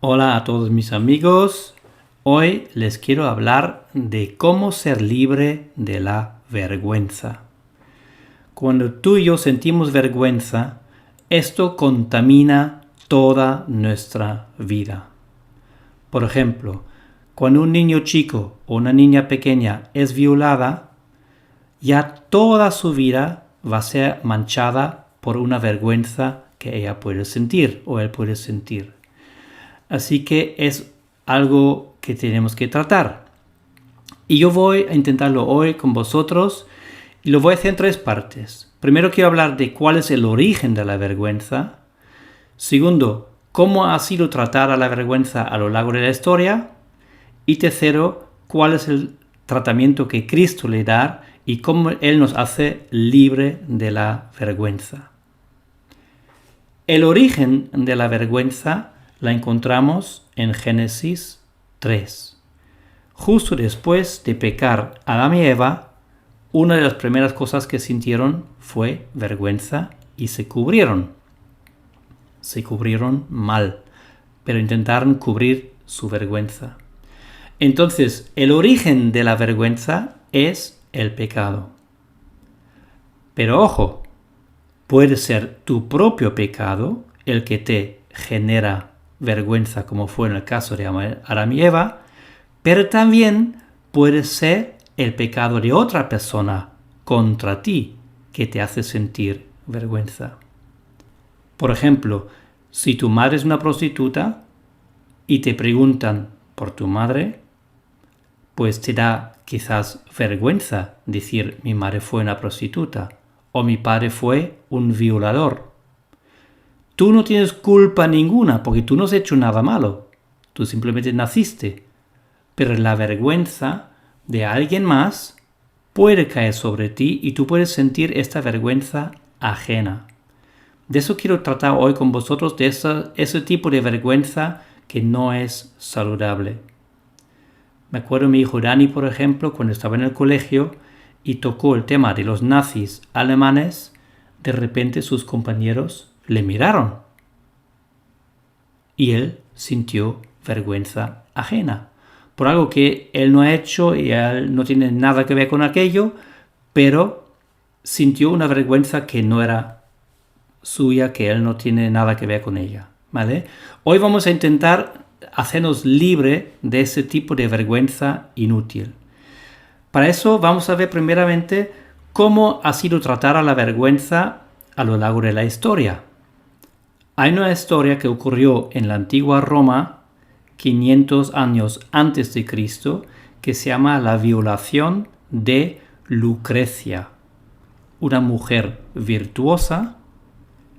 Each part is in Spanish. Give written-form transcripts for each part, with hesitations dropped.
Hola a todos mis amigos. Hoy les quiero hablar de cómo ser libre de la vergüenza. Cuando tú y yo sentimos vergüenza, esto contamina toda nuestra vida. Por ejemplo, cuando un niño chico o una niña pequeña es violada, ya toda su vida va a ser manchada por una vergüenza que ella puede sentir o él puede sentir. Así que es algo que tenemos que tratar. Y yo voy a intentarlo hoy con vosotros y lo voy a hacer en 3 partes. Primero quiero hablar de cuál es el origen de la vergüenza. Segundo, cómo ha sido tratada la vergüenza a lo largo de la historia. Y tercero, cuál es el tratamiento que Cristo le da y cómo Él nos hace libre de la vergüenza. El origen de la vergüenza la encontramos en Génesis 3. Justo después de pecar Adán y Eva, una de las primeras cosas que sintieron fue vergüenza y se cubrieron. Se cubrieron mal, pero intentaron cubrir su vergüenza. Entonces, el origen de la vergüenza es el pecado. Pero ojo, puede ser tu propio pecado el que te genera vergüenza, como fue en el caso de Adán y Eva, pero también puede ser el pecado de otra persona contra ti que te hace sentir vergüenza. Por ejemplo, si tu madre es una prostituta y te preguntan por tu madre, pues te da quizás vergüenza decir mi madre fue una prostituta o mi padre fue un violador. Tú no tienes culpa ninguna porque tú no has hecho nada malo. Tú simplemente naciste. Pero la vergüenza de alguien más puede caer sobre ti y tú puedes sentir esta vergüenza ajena. De eso quiero tratar hoy con vosotros, de ese tipo de vergüenza que no es saludable. Me acuerdo mi hijo Dani, por ejemplo, cuando estaba en el colegio y tocó el tema de los nazis alemanes, de repente sus compañeros le miraron y él sintió vergüenza ajena por algo que él no ha hecho y él no tiene nada que ver con aquello, pero sintió una vergüenza que no era suya, que él no tiene nada que ver con ella, ¿vale? Hoy vamos a intentar hacernos libre de ese tipo de vergüenza inútil. Para eso vamos a ver primeramente cómo ha sido tratada la vergüenza a lo largo de la historia. Hay una historia que ocurrió en la antigua Roma 500 años antes de Cristo que se llama la violación de Lucrecia, una mujer virtuosa,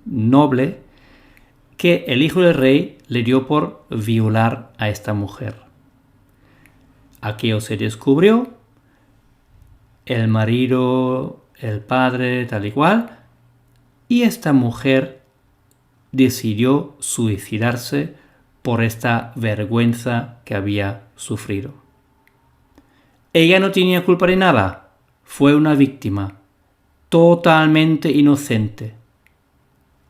noble, que el hijo del rey le dio por violar a esta mujer. Aquello se descubrió, el marido, el padre, tal y cual, y esta mujer decidió suicidarse por esta vergüenza que había sufrido. Ella no tenía culpa de nada, fue una víctima, totalmente inocente.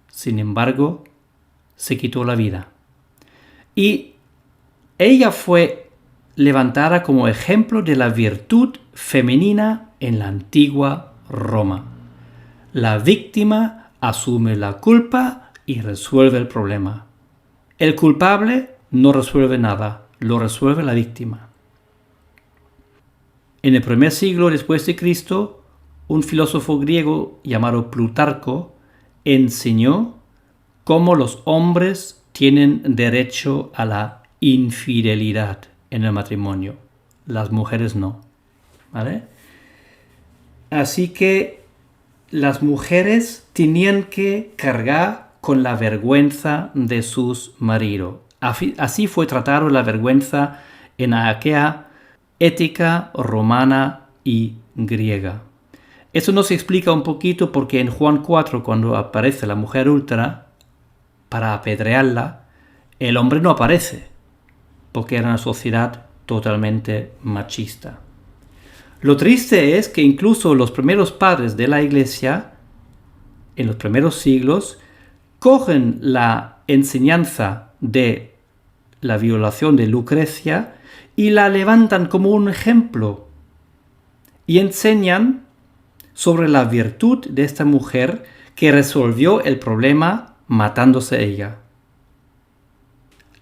Sin embargo, se quitó la vida. Y ella fue levantada como ejemplo de la virtud femenina en la antigua Roma. La víctima asume la culpa y resuelve el problema. El culpable no resuelve nada, lo resuelve la víctima. En el primer siglo después de Cristo, un filósofo griego llamado Plutarco enseñó cómo los hombres tienen derecho a la infidelidad en el matrimonio. Las mujeres no, ¿vale? Así que las mujeres tenían que cargar con la vergüenza de sus maridos. Así fue tratada la vergüenza en aquella ética romana y griega. Eso nos explica un poquito porque en Juan 4, cuando aparece la mujer adúltera para apedrearla, el hombre no aparece, porque era una sociedad totalmente machista. Lo triste es que incluso los primeros padres de la Iglesia, en los primeros siglos, cogen la enseñanza de la violación de Lucrecia y la levantan como un ejemplo y enseñan sobre la virtud de esta mujer que resolvió el problema matándose ella.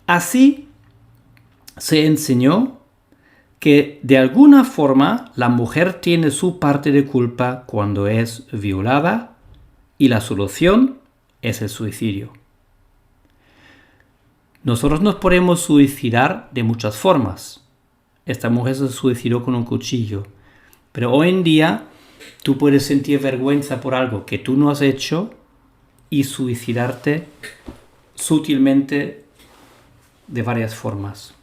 Así se enseñó que de alguna forma la mujer tiene su parte de culpa cuando es violada y la solución es el suicidio. Nosotros nos podemos suicidar de muchas formas. Esta mujer se suicidó con un cuchillo. Pero hoy en día tú puedes sentir vergüenza por algo que tú no has hecho y suicidarte sutilmente de varias formas.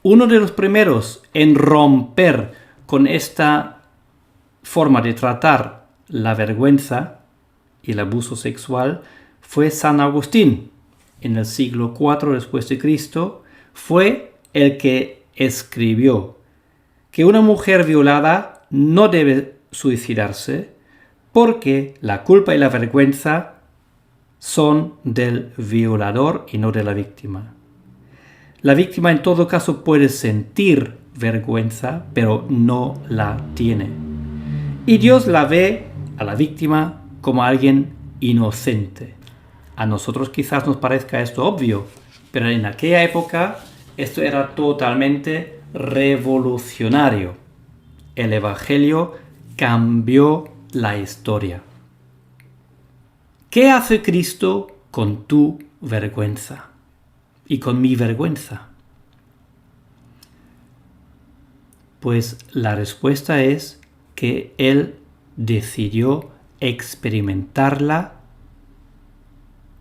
Uno de los primeros en romper con esta forma de tratar la vergüenza y el abuso sexual fue San Agustín. En el siglo IV después de Cristo, fue el que escribió que una mujer violada no debe suicidarse porque la culpa y la vergüenza son del violador y no de la víctima. La víctima en todo caso puede sentir vergüenza, pero no la tiene. Y Dios la ve a la víctima como alguien inocente. A nosotros quizás nos parezca esto obvio, pero en aquella época esto era totalmente revolucionario. El Evangelio cambió la historia. ¿Qué hace Cristo con tu vergüenza y con mi vergüenza? Pues la respuesta es que Él decidió experimentarla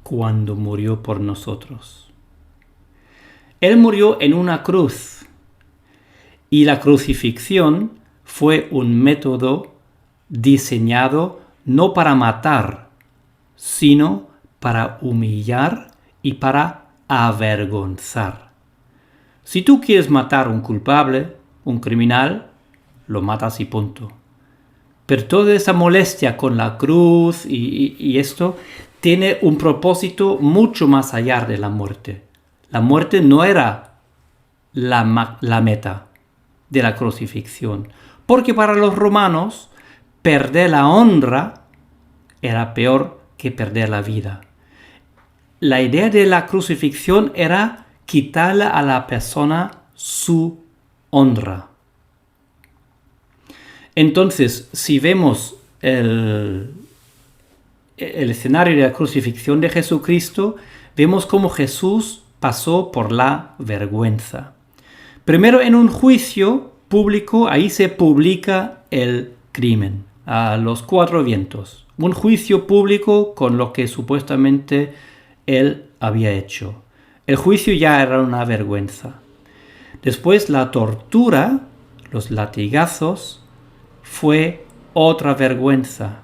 cuando murió por nosotros. Él murió en una cruz y la crucifixión fue un método diseñado no para matar, sino para humillar y para avergonzar. Si tú quieres matar a un culpable, un criminal, lo matas y punto. Pero toda esa molestia con la cruz y esto tiene un propósito mucho más allá de la muerte. La muerte no era la meta de la crucifixión, porque para los romanos perder la honra era peor que perder la vida. La idea de la crucifixión era quitarle a la persona su honra. Entonces, si vemos el escenario de la crucifixión de Jesucristo, vemos cómo Jesús pasó por la vergüenza. Primero, en un juicio público, ahí se publica el crimen a los cuatro vientos. Un juicio público con lo que supuestamente él había hecho. El juicio ya era una vergüenza. Después, la tortura, los latigazos, fue otra vergüenza.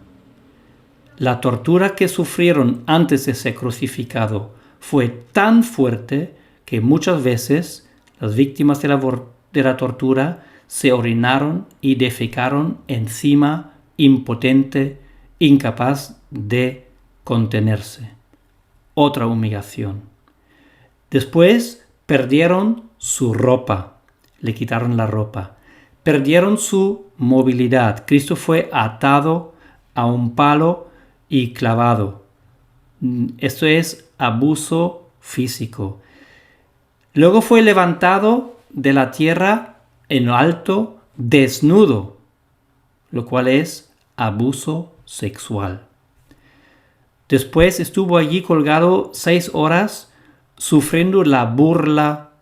La tortura que sufrieron antes de ser crucificado fue tan fuerte que muchas veces las víctimas de la tortura se orinaron y defecaron encima, impotente, incapaz de contenerse. Otra humillación. Después perdieron su ropa, le quitaron la ropa. Perdieron su movilidad. Cristo fue atado a un palo y clavado. Esto es abuso físico. Luego fue levantado de la tierra en lo alto, desnudo, lo cual es abuso sexual. Después estuvo allí colgado 6 horas sufriendo la burla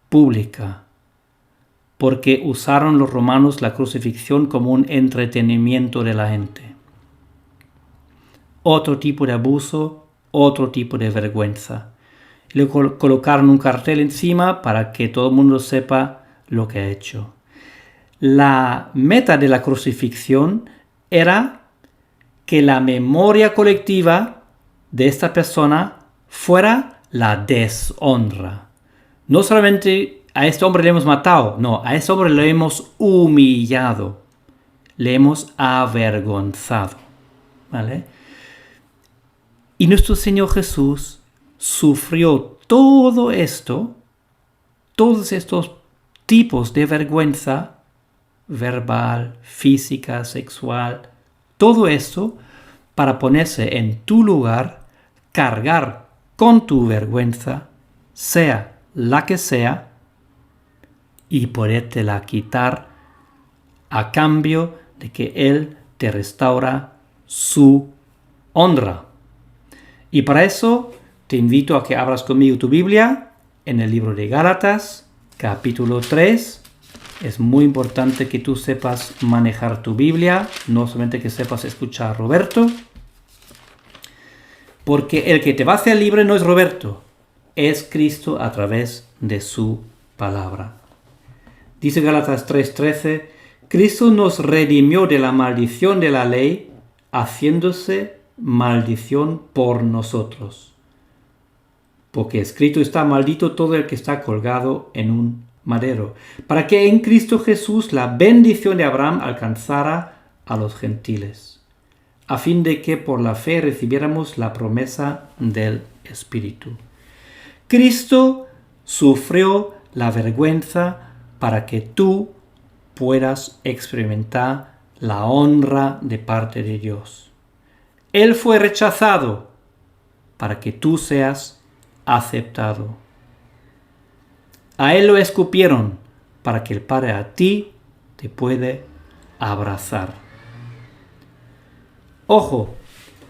pública, porque usaron los romanos la crucifixión como un entretenimiento de la gente. Otro tipo de abuso, otro tipo de vergüenza. Le colocaron un cartel encima para que todo el mundo sepa lo que ha hecho. La meta de la crucifixión era que la memoria colectiva de esta persona fuera la deshonra. No solamente a este hombre le hemos matado, no, a este hombre le hemos humillado, le hemos avergonzado, ¿vale? Y nuestro Señor Jesús sufrió todo esto, todos estos tipos de vergüenza, verbal, física, sexual, todo esto para ponerse en tu lugar, cargar con tu vergüenza, sea la que sea, y podértela quitar a cambio de que Él te restaura su honra. Y para eso te invito a que abras conmigo tu Biblia en el libro de Gálatas, capítulo 3. Es muy importante que tú sepas manejar tu Biblia, no solamente que sepas escuchar a Roberto, porque el que te va a hacer libre no es Roberto, es Cristo a través de su palabra. Dice Gálatas 3:13, Cristo nos redimió de la maldición de la ley, haciéndose maldición por nosotros. Porque escrito está: maldito todo el que está colgado en un madero, para que en Cristo Jesús la bendición de Abraham alcanzara a los gentiles, a fin de que por la fe recibiéramos la promesa del Espíritu. Cristo sufrió la vergüenza para que tú puedas experimentar la honra de parte de Dios. Él fue rechazado para que tú seas aceptado. A Él lo escupieron para que el Padre a ti te puede abrazar. Ojo,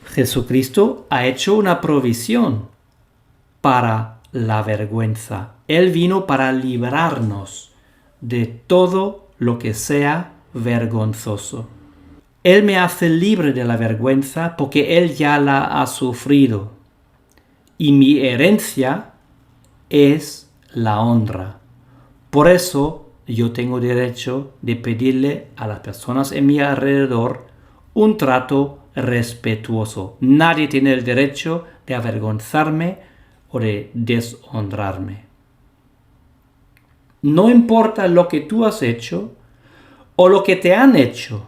Jesucristo ha hecho una provisión para la vergüenza. Él vino para librarnos de todo lo que sea vergonzoso. Él me hace libre de la vergüenza porque Él ya la ha sufrido. Y mi herencia es la honra. Por eso yo tengo derecho de pedirle a las personas en mi alrededor un trato respetuoso. Nadie tiene el derecho de avergonzarme o de deshonrarme. No importa lo que tú has hecho o lo que te han hecho.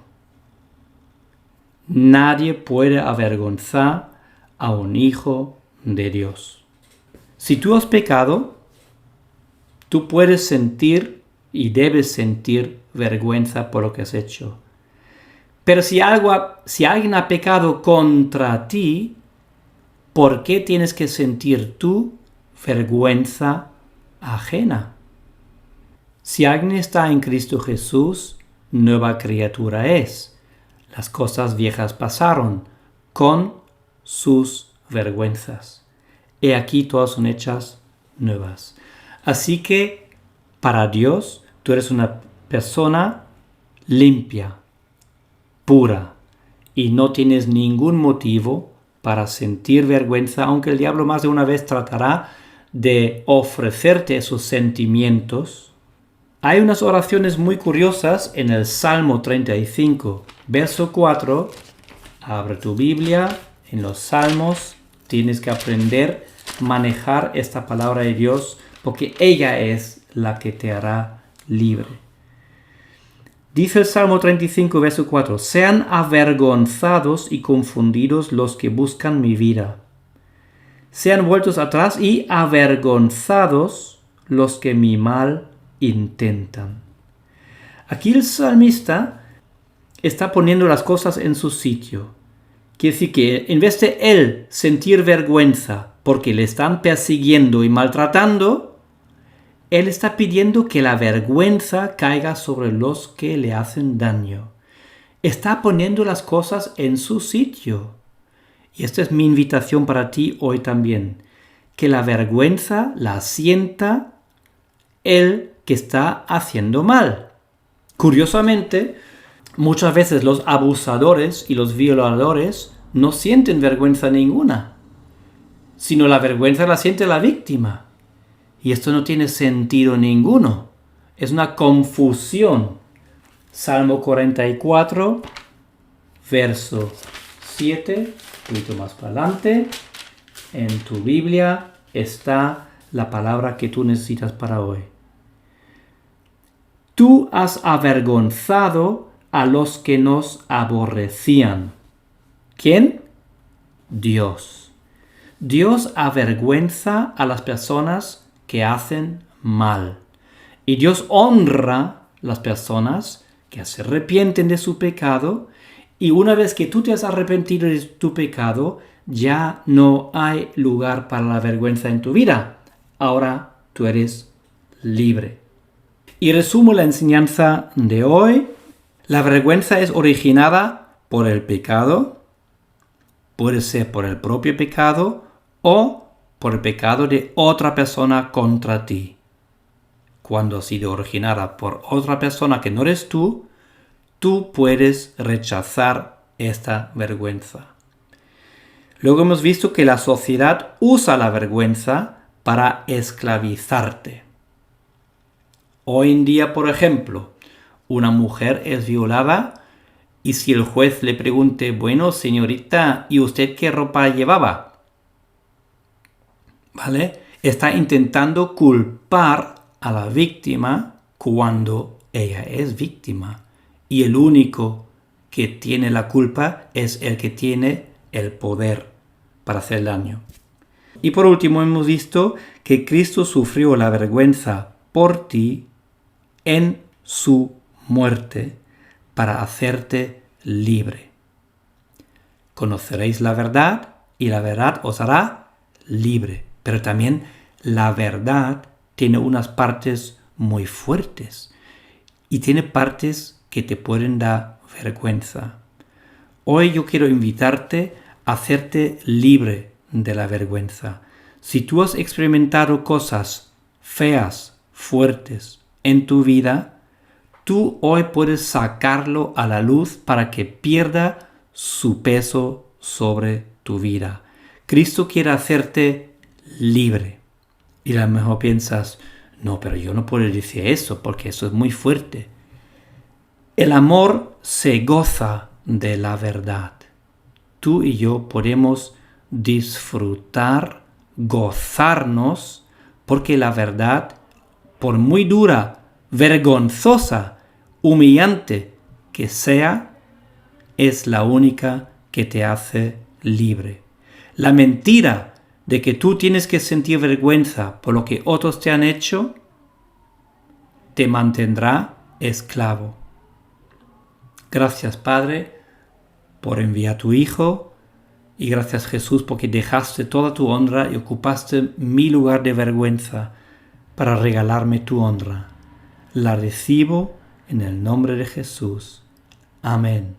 Nadie puede avergonzar a un hijo de Dios. Si tú has pecado, tú puedes sentir y debes sentir vergüenza por lo que has hecho. Pero si alguien ha pecado contra ti, ¿por qué tienes que sentir tú vergüenza ajena? Si alguien está en Cristo Jesús, nueva criatura es. Las cosas viejas pasaron con sus vergüenzas. He aquí todas son hechas nuevas. Así que para Dios tú eres una persona limpia, pura, y no tienes ningún motivo para sentir vergüenza, aunque el diablo más de una vez tratará de ofrecerte esos sentimientos. Hay unas oraciones muy curiosas en el Salmo 35, verso 4. Abre tu Biblia, en los Salmos tienes que aprender a manejar esta palabra de Dios porque ella es la que te hará libre. Dice el Salmo 35, verso 4, sean avergonzados y confundidos los que buscan mi vida. Sean vueltos atrás y avergonzados los que mi mal intentan. Aquí el salmista está poniendo las cosas en su sitio. Quiere decir que en vez de él sentir vergüenza porque le están persiguiendo y maltratando, él está pidiendo que la vergüenza caiga sobre los que le hacen daño. Está poniendo las cosas en su sitio. Y esta es mi invitación para ti hoy también. Que la vergüenza la sienta el que está haciendo mal. Curiosamente, muchas veces los abusadores y los violadores no sienten vergüenza ninguna, sino la vergüenza la siente la víctima. Y esto no tiene sentido ninguno. Es una confusión. Salmo 44, verso 7, un poquito más para adelante. En tu Biblia está la palabra que tú necesitas para hoy. Tú has avergonzado a los que nos aborrecían. ¿Quién? Dios. Dios avergüenza a las personas que hacen mal. Y Dios honra a las personas que se arrepienten de su pecado. Y una vez que tú te has arrepentido de tu pecado, ya no hay lugar para la vergüenza en tu vida. Ahora tú eres libre. Y resumo la enseñanza de hoy. La vergüenza es originada por el pecado. Puede ser por el propio pecado o por el pecado de otra persona contra ti. Cuando ha sido originada por otra persona que no eres tú, tú puedes rechazar esta vergüenza. Luego hemos visto que la sociedad usa la vergüenza para esclavizarte. Hoy en día, por ejemplo, una mujer es violada y si el juez le pregunte, bueno, señorita, ¿y usted qué ropa llevaba? ¿Vale? Está intentando culpar a la víctima cuando ella es víctima. Y el único que tiene la culpa es el que tiene el poder para hacer daño. Y por último hemos visto que Cristo sufrió la vergüenza por ti en su muerte para hacerte libre. Conoceréis la verdad y la verdad os hará libre. Pero también la verdad tiene unas partes muy fuertes y tiene partes que te pueden dar vergüenza. Hoy yo quiero invitarte a hacerte libre de la vergüenza. Si tú has experimentado cosas feas, fuertes en tu vida, tú hoy puedes sacarlo a la luz para que pierda su peso sobre tu vida. Cristo quiere hacerte libre. Y a lo mejor piensas, no, pero yo no puedo decir eso porque eso es muy fuerte. El amor se goza de la verdad. Tú y yo podemos disfrutar, gozarnos, porque la verdad, por muy dura, vergonzosa, humillante que sea, es la única que te hace libre. La mentira de que tú tienes que sentir vergüenza por lo que otros te han hecho, te mantendrá esclavo. Gracias, Padre, por enviar a tu Hijo, y gracias, Jesús, porque dejaste toda tu honra y ocupaste mi lugar de vergüenza para regalarme tu honra. La recibo en el nombre de Jesús. Amén.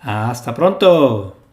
Hasta pronto.